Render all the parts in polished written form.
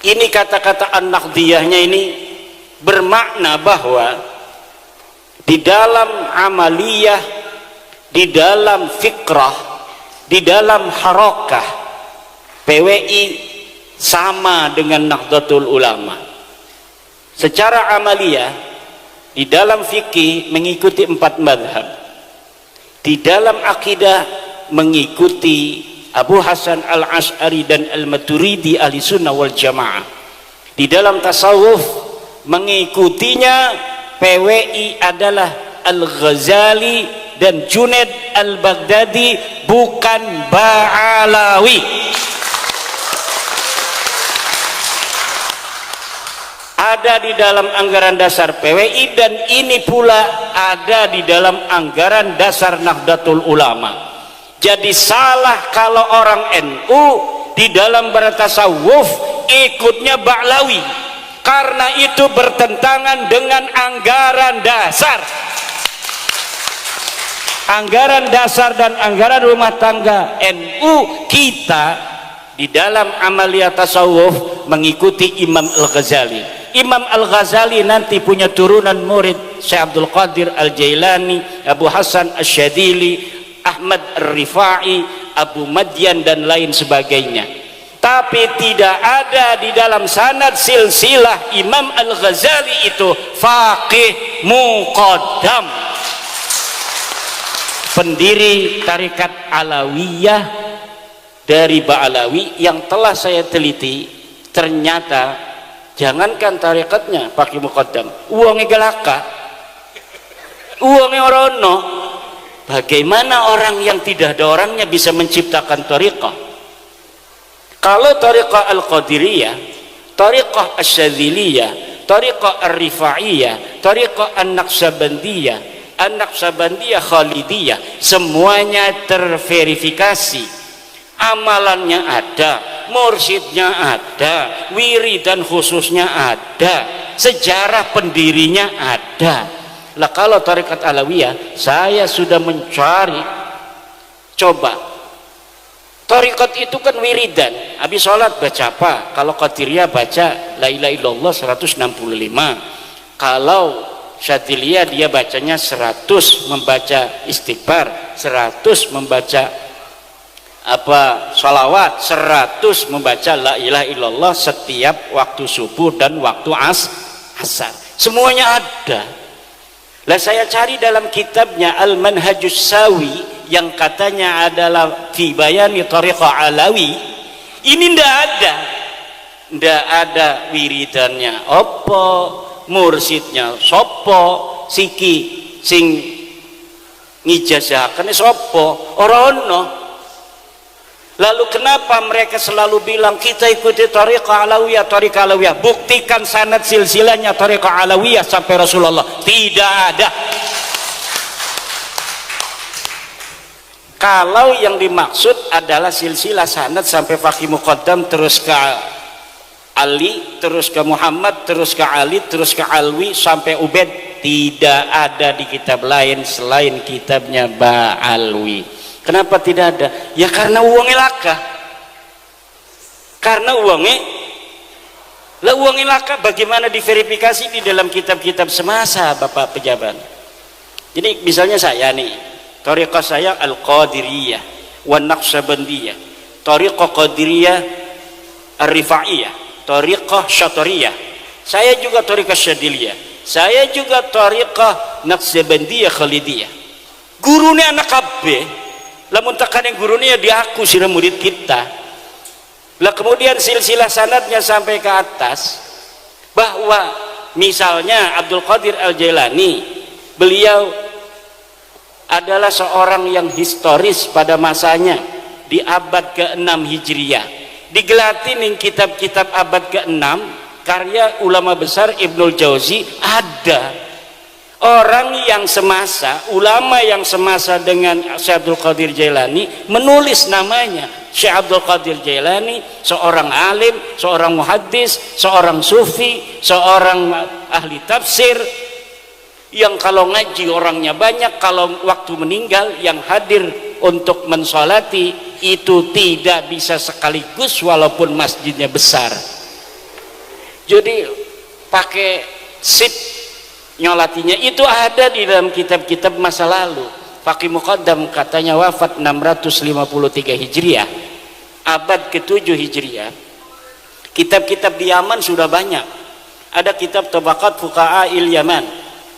Ini kata-kata An-Naqdiyahnya ini bermakna bahwa di dalam amaliyah, di dalam fikrah, di dalam harakah, PWI sama dengan Nahdlatul Ulama. Secara amaliyah, di dalam fikih mengikuti 4 madhab, di dalam akidah mengikuti Abu Hasan Al-Asy'ari dan Al-Maturidi ahli sunnah wal jamaah, di dalam tasawuf mengikutinya PWI adalah Al-Ghazali dan Junaid Al-Baghdadi, bukan Ba'alawi. Ada di dalam anggaran dasar PWI, dan ini pula ada di dalam anggaran dasar Nahdlatul Ulama. Jadi salah kalau orang NU di dalam bertasawuf ikutnya Ba'lawi, karena itu bertentangan dengan anggaran dasar. Anggaran dasar dan anggaran rumah tangga NU kita di dalam amaliyah tasawuf mengikuti Imam Al-Ghazali. Imam Al-Ghazali nanti punya turunan murid Syekh Abdul Qadir Al-Jailani, Abu Hasan Asy-Syadzili, Ahmad Ar-Rifai, Abu Madyan dan lain sebagainya. Tapi tidak ada di dalam sanad silsilah Imam Al-Ghazali itu faqih muqaddam, pendiri tarekat Alawiyah dari Ba'alawi yang telah saya teliti. Ternyata jangankan tarekatnya pakai muqaddam, uangnya galaka, uangnya orono. Bagaimana orang yang tidak ada orangnya bisa menciptakan tariqah? Kalau tariqah Al-Qadiriyah, tariqah Asy-Syadziliyah, tariqah Ar-Rifaiyah, tariqah An-Naqsabandiyah, An-Naqsabandiyah Khalidiyah, semuanya terverifikasi, amalannya ada, mursyidnya ada, wiridan khususnya ada, sejarah pendirinya ada. Lah kalau tarekat Alawiyah, saya sudah mencari, coba tarekat itu kan wiridan, habis sholat baca apa? Kalau Qadiriyah baca la ilaha illallah 165, kalau Syadziliyah dia bacanya 100 membaca istighfar, 100 membaca sholawat, 100 membaca la ilaha illallah setiap waktu subuh dan waktu asar. Semuanya ada. Lah saya cari dalam kitabnya Al-Manhajus Sawi yang katanya adalah fi bayani tariqah Alawi, ini ndak ada wiridannya opo, mursidnya sopo, siki sing ngijazahkan sopo, orono. Lalu kenapa mereka selalu bilang kita ikuti tariqah Alawiyah, tariqah Alawiyah? Buktikan sanad silsilahnya tariqah Alawiyah sampai Rasulullah. Tidak ada. Kalau yang dimaksud adalah silsilah sanad sampai Faqih Muqaddam, terus ke Ali, terus ke Muhammad, terus ke Ali, terus ke Alwi sampai Ubaid, tidak ada di kitab lain selain kitabnya Ba'alwi. Kenapa tidak ada? Ya karena uangnya laka. Karena uangnya laka, bagaimana diverifikasi di dalam kitab-kitab semasa Bapak pejabat? Jadi misalnya saya nih, tariqah saya Al-Qadiriyah wan Naqsabandiyah, tariqah Qadiriyah Ar-Rifaiyah, tariqah Syatariyah. Saya juga tariqah Syadziliyah, saya juga tariqah Naqsabandiyah Khalidiyah. Gurunya anak kabeh. Lamun tekan yang gurunya dia aku sira murid kita. Lah kemudian silsilah sanadnya sampai ke atas, bahwa misalnya Abdul Qadir Al-Jailani, beliau adalah seorang yang historis pada masanya di abad ke-6 Hijriyah. Digelatin kitab-kitab abad ke-6 karya ulama besar Ibnul Jauzi, ada orang yang semasa, ulama yang semasa dengan Syekh Abdul Qadir Jailani menulis namanya. Syekh Abdul Qadir Jailani seorang alim, seorang muhaddis, seorang sufi, seorang ahli tafsir yang kalau ngaji orangnya banyak, kalau waktu meninggal yang hadir untuk mensolati itu tidak bisa sekaligus walaupun masjidnya besar. Jadi pakai sip nyolatinya itu ada di dalam kitab-kitab masa lalu. Faqih Muqaddam katanya wafat 653 Hijriah, abad ke-7 Hijriah. Kitab-kitab di Yaman sudah banyak. Ada kitab Tabaqat Fuqaha'il Yaman.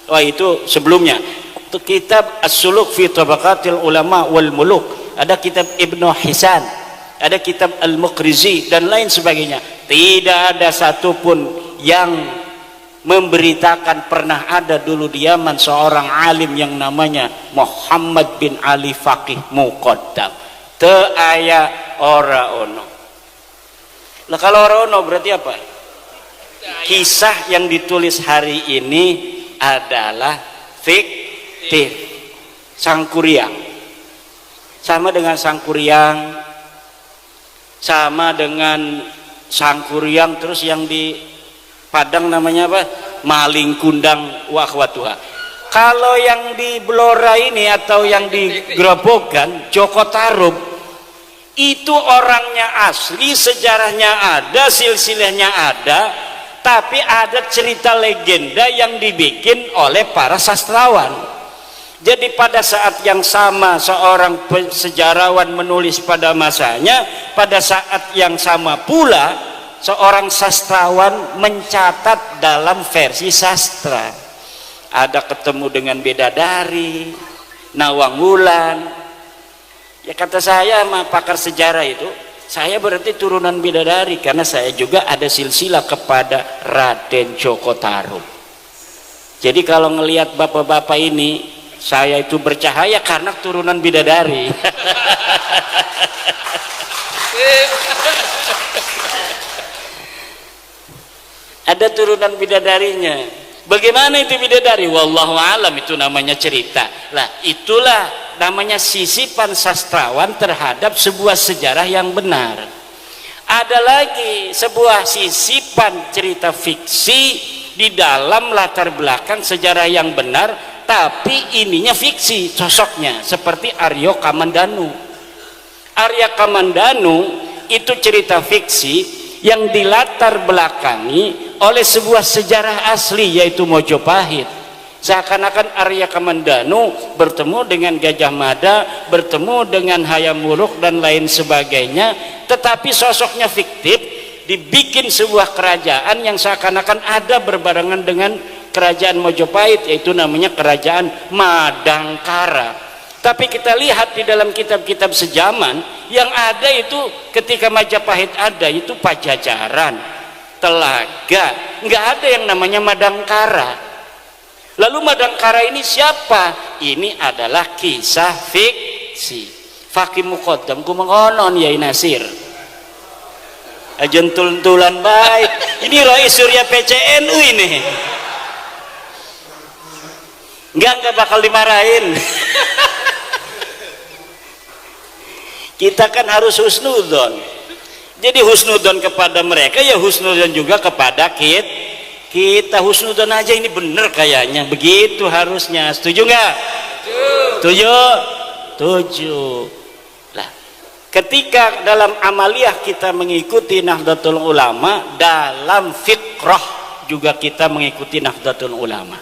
Wah, itu sebelumnya. Kitab As-Suluk fi Tabaqatil Ulama wal Muluk. Ada kitab Ibnu Hisan, ada kitab Al-Muqrizi dan lain sebagainya. Tidak ada satupun yang memberitakan pernah ada dulu di Yaman seorang alim yang namanya Muhammad bin Ali Faqih Muqaddam. Teu aya ora ono. Lah kalau ora ono berarti apa? Kisah yang ditulis hari ini adalah fiktif, sangkuriang. Sama dengan sangkuriang, sama dengan sangkuriang, terus yang di Padang namanya apa? Maling kundang wa akhwatuha. Kalau yang di Blora ini atau yang di Grobogan, Joko Tarub, itu orangnya asli, sejarahnya ada, silsilahnya ada, tapi ada cerita legenda yang dibikin oleh para sastrawan. Jadi pada saat yang sama seorang sejarawan menulis pada masanya, pada saat yang sama pula seorang sastrawan mencatat dalam versi sastra. Ada ketemu dengan bidadari, Nawang Wulan. Ya kata saya sama pakar sejarah itu, saya berarti turunan bidadari karena saya juga ada silsilah kepada Raden Joko Tarub. Jadi kalau ngelihat bapak-bapak ini, saya itu bercahaya karena turunan bidadari. Ada turunan bidadarinya. Bagaimana itu bidadari? Wallahu alam, itu namanya cerita. Lah, itulah namanya sisipan sastrawan terhadap sebuah sejarah yang benar. Ada lagi sebuah sisipan cerita fiksi di dalam latar belakang sejarah yang benar, tapi ininya fiksi sosoknya, seperti Aryo Kamandanu. Arya Kamandanu itu cerita fiksi yang dilatar belakangi oleh sebuah sejarah asli, yaitu Mojopahit. Seakan-akan Arya Kamandanu bertemu dengan Gajah Mada, bertemu dengan Hayam Wuruk dan lain sebagainya, tetapi sosoknya fiktif, dibikin sebuah kerajaan yang seakan-akan ada berbarengan dengan kerajaan Mojopahit, yaitu namanya kerajaan Madangkara. Tapi kita lihat di dalam kitab-kitab sejaman yang ada itu, ketika Majapahit ada itu Pajajaran, Telaga, nggak ada yang namanya Madangkara. Lalu Madangkara ini siapa? Ini adalah kisah fiksi. Faqih Muqaddam ku mengonon Yai Nasir. Ajen tulan baik. Ini Rois Surya PCNU ini. Enggak bakal dimarahin. Kita kan harus husnudon. Jadi husnudon kepada mereka, ya husnudon juga kepada kita. Husnudon aja, ini bener kayaknya, begitu harusnya. Setuju nggak? Setuju. Setuju. Lah, ketika dalam amaliyah kita mengikuti Nahdlatul Ulama, dalam fikrah juga kita mengikuti Nahdlatul Ulama.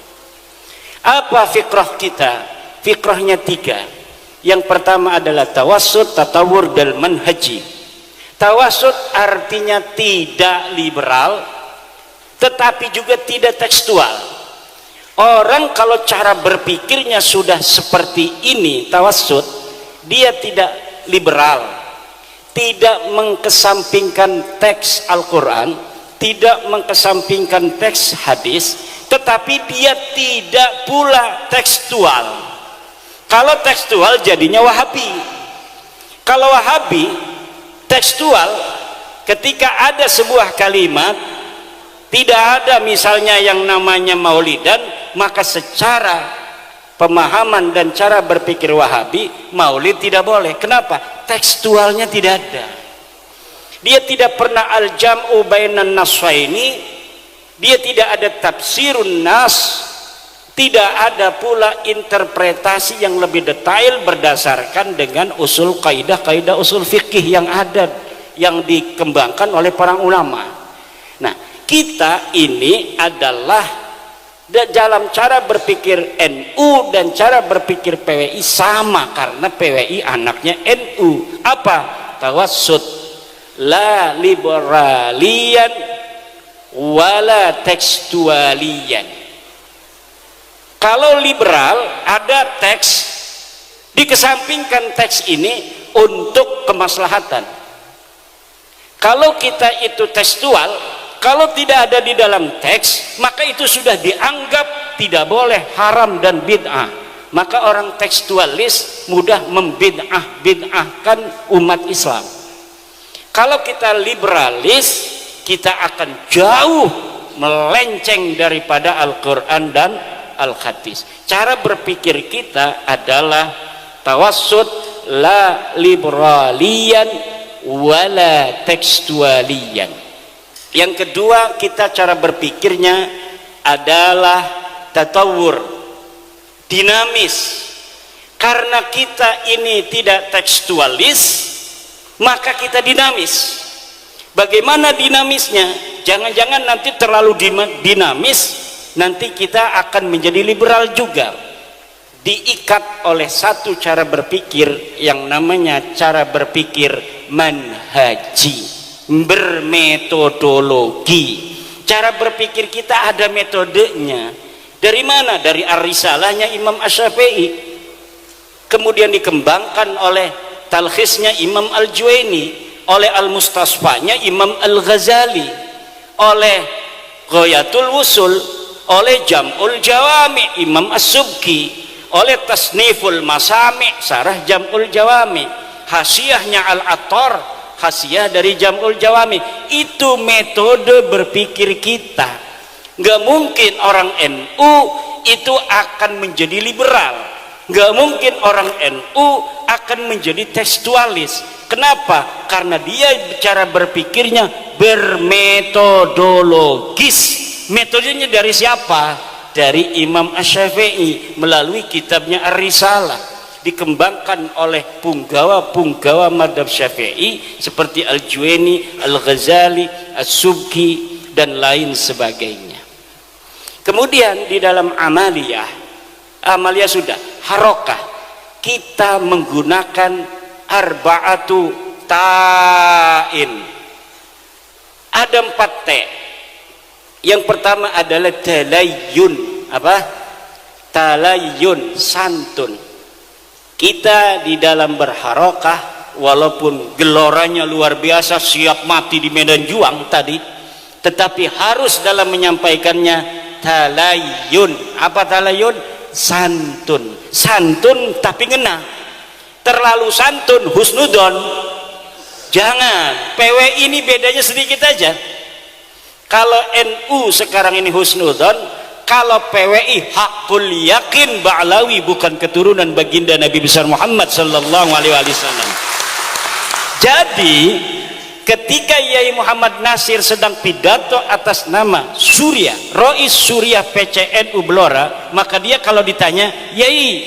Apa fikrah kita? Fikrahnya 3. Yang pertama adalah tawassut, tatawur, dan manhaji. Tawassut artinya tidak liberal, tetapi juga tidak tekstual. Orang kalau cara berpikirnya sudah seperti ini, tawassut, dia tidak liberal, tidak mengkesampingkan teks Al-Quran, tidak mengkesampingkan teks hadis, tetapi dia tidak pula tekstual. Kalau tekstual jadinya Wahabi. Kalau Wahabi tekstual, ketika ada sebuah kalimat tidak ada misalnya yang namanya maulidan, maka secara pemahaman dan cara berpikir Wahabi, maulid tidak boleh. Kenapa? Tekstualnya tidak ada. Dia tidak pernah al-jam'u bainan naswaini, dia tidak ada tafsirun nas, tidak ada pula interpretasi yang lebih detail berdasarkan dengan usul kaidah usul fikih yang ada, yang dikembangkan oleh para ulama. Nah, kita ini adalah dalam cara berpikir NU dan cara berpikir PWI sama, karena PWI anaknya NU. Apa? Tawassut, la liberalian wala tekstualian. Kalau liberal ada teks, dikesampingkan teks ini untuk kemaslahatan. Kalau kita itu tekstual, kalau tidak ada di dalam teks, maka itu sudah dianggap tidak boleh, haram dan bid'ah. Maka orang tekstualis mudah membid'ahkan umat Islam. Kalau kita liberalis, kita akan jauh melenceng daripada Al-Quran dan Al-Hadis. Cara berpikir kita adalah tawassut, la liberalian wala tekstualian. Yang kedua, kita cara berpikirnya adalah tatawur, dinamis. Karena kita ini tidak tekstualis, maka kita dinamis. Bagaimana dinamisnya? Jangan-jangan nanti terlalu dinamis, nanti kita akan menjadi liberal juga. Diikat oleh satu cara berpikir yang namanya cara berpikir manhaji, bermetodologi. Cara berpikir kita ada metodenya. Dari mana? Dari Ar-Risalahnya Imam Asy-Syafi'i, kemudian dikembangkan oleh Talkhisnya Imam Al-Juwaini, oleh Al-Mustasfanya Imam Al-Ghazali, oleh Ghayatul Wusul, oleh Jam'ul Jawami Imam As-Subki, oleh Tasniful Masami, Sarah Jam'ul Jawami, Hasyiahnya Al-Attar, Hasyiah dari Jam'ul Jawami. Itu metode berpikir kita. Nggak mungkin orang NU itu akan menjadi liberal, nggak mungkin orang NU akan menjadi tekstualis. Kenapa? Karena dia cara berpikirnya bermetodologis. Metodenya dari siapa? Dari Imam Asy-Syafi'i melalui kitabnya Ar-Risalah, dikembangkan oleh punggawa-punggawa madhab Syafi'i seperti Al-Juwaini, Al-Ghazali, As-Subki dan lain sebagainya. Kemudian di dalam amaliyah sudah harokah, kita menggunakan arba'atu ta'in. Ada 4 T. Yang pertama adalah talayun. Apa? Talayun, santun. Kita di dalam berharokah, walaupun geloranya luar biasa, siap mati di medan juang tadi, tetapi harus dalam menyampaikannya talayun. Apa talayun? Santun. Santun tapi ngena. Terlalu santun husnudon jangan. PWI ini bedanya sedikit aja. Kalau NU sekarang ini husnudon, kalau PWI hakul yakin Ba'lawi, bukan keturunan baginda Nabi besar Muhammad sallallahu alaihi wasallam. Jadi ketika Yai Muhammad Nasir sedang pidato atas nama Surya, Rois Surya PCNU Blora, maka dia kalau ditanya, Yai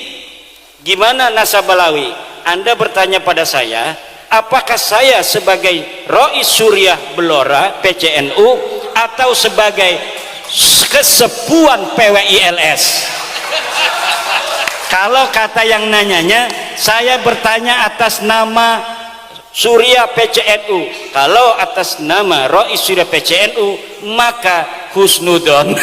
gimana Nasabalawi? Anda bertanya pada saya, apakah saya sebagai Rois Surya Blora PCNU atau sebagai kesepuan PWILS? Kalau kata yang nanyanya, saya bertanya atas nama Surya PCNU. Kalau atas nama Rois Surya PCNU, maka husnudon.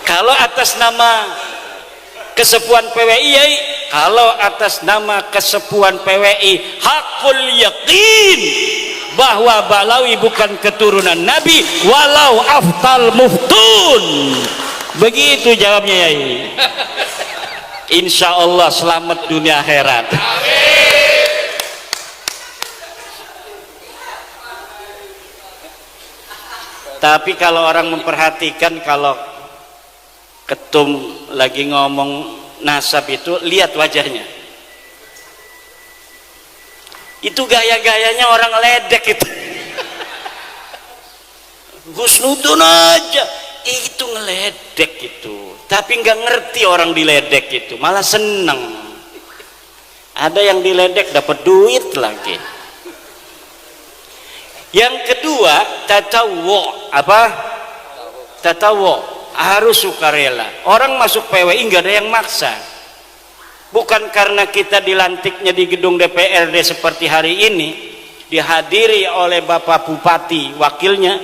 Kalau atas nama kesepuan PWI, kalau atas nama kesepuan PWI hakul yakin bahwa Ba'lawi bukan keturunan Nabi, walau aftal muftun. Begitu jawabnya, Yai. Insya Allah selamat dunia akhirat. Tapi kalau orang memperhatikan, kalau ketum lagi ngomong nasab itu, lihat wajahnya. Itu gaya-gayanya orang ledek itu. Husnudun aja. Itu ngeledek itu, tapi nggak ngerti orang diledek itu, malah seneng. Ada yang diledek dapat duit lagi. Yang kedua, tatawu. Apa? Tatawu, harus sukarela. Orang masuk PWI nggak ada yang maksa. Bukan karena kita dilantiknya di gedung DPRD seperti hari ini, dihadiri oleh Bapak Bupati, wakilnya,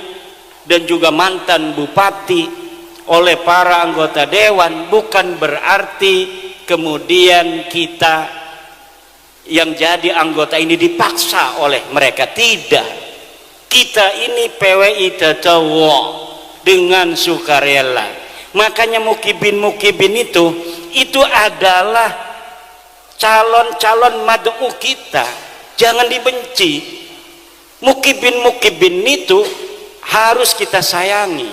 dan juga mantan Bupati, oleh para anggota dewan, bukan berarti kemudian kita yang jadi anggota ini dipaksa oleh mereka. Tidak, kita ini PWI tatawu dengan sukarela. Makanya mukibin itu adalah calon-calon mad'u kita. Jangan dibenci. Mukibin itu harus kita sayangi,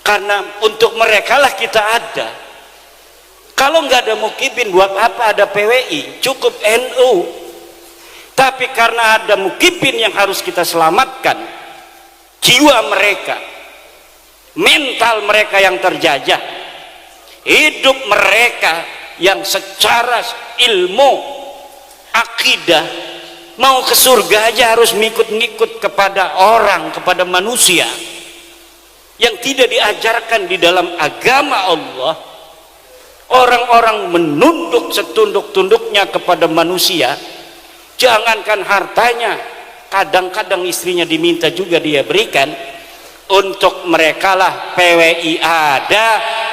karena untuk mereka lah kita ada. Kalau nggak ada mukibin, buat apa ada PWI? Cukup NU. Tapi karena ada mukibin yang harus kita selamatkan, jiwa mereka, mental mereka yang terjajah, hidup mereka yang secara ilmu akidah mau ke surga aja harus ngikut-ngikut kepada orang, kepada manusia yang tidak diajarkan di dalam agama Allah. Orang-orang menunduk setunduk-tunduknya kepada manusia, jangankan hartanya, kadang-kadang istrinya diminta juga dia berikan. Untuk merekalah PWI ada,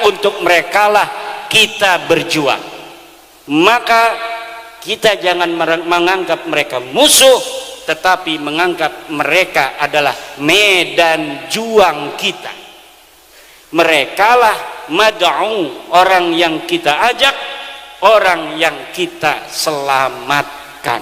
untuk merekalah kita berjuang. Maka kita jangan menganggap mereka musuh, tetapi menganggap mereka adalah medan juang kita. Merekalah mad'u, orang yang kita ajak, orang yang kita selamatkan.